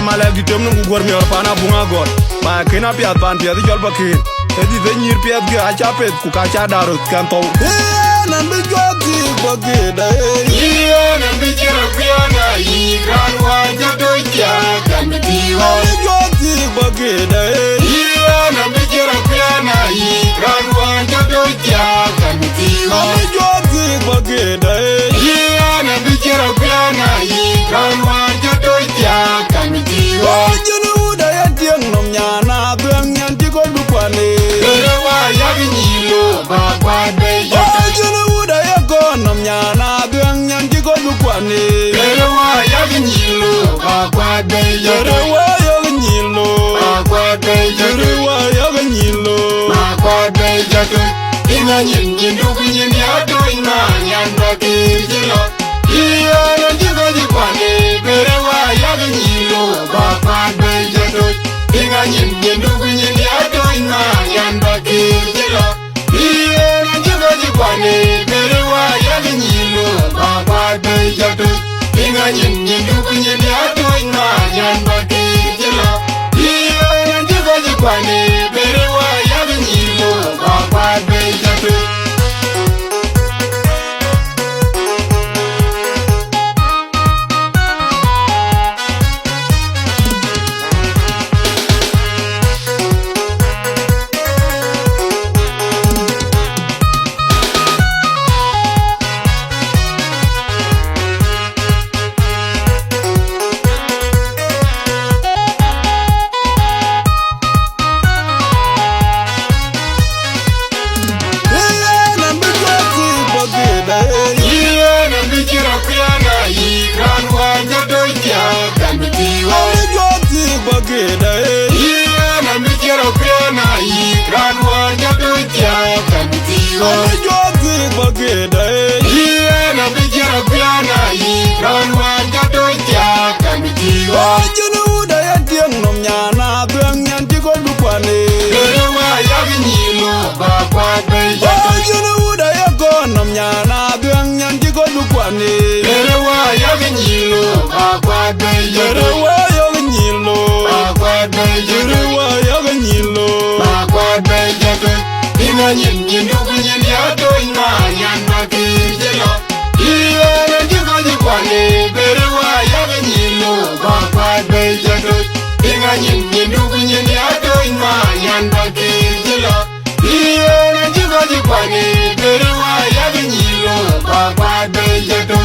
malek di tem nungu gor mior pana bunga god ma kena piat pan piat jol Pakeer edi de nyir piat ge acha pet ku ka cha darut kan to nan bi joti Pakeer da nan bi jira piana yi kan wa jato ja kan bi wa joti Pakeer da nan bi jira piana yi kan wa jato ja kan bi wa joti Pakeer da nan bi jira piana yi kan wa jato ja kan bi wa jenu da ya tiang nom nyana bang nyan ti ko du kwane wa ya ni lo ba kwa be jenu da ya ko nom nyana bang nyan ti ko du kwane wa ya ni lo ba kwa be wa ya ni lo ba kwa be wa ya ni lo ba kwa be jato ina nyin nyin du nyin ya do ina nyan ba ke jilo na jigo di kwane wa ya ni lo ba kwa be jato ina nyin nyin du nyin ya do ina nyan ba ke jilo na jigo di kwane wa ya ni lo ba kwa be jato ina nyin nyin du nyin ya do ina nyan ba ke jilo na jigo di kwane wa ya ni lo ba kwa be jato Pakeer da na mi quiero piana y gran guardia tu ya contigo joti Pakeer da na mi quiero piana y gran guardia tu ya contigo jenu da ya tiang nom nyana bang nyan ti ko du kwane wa ya ni lo ba kwa be jenu da ya ko nom nyana bang nyan ti ko du kwane wa ya ni lo ba kwa be wa ya ni lo wa ya ni lo ba kwa be jato ina nyin nyin du nyin ya do ina nyan ba ke jelo na jigo di kwane wa ya ni lo ba kwa be jato ina nyin nyin du nyin ya do ina nyan ba ke jelo na jigo di kwane wa ya ni lo ba kwa be jato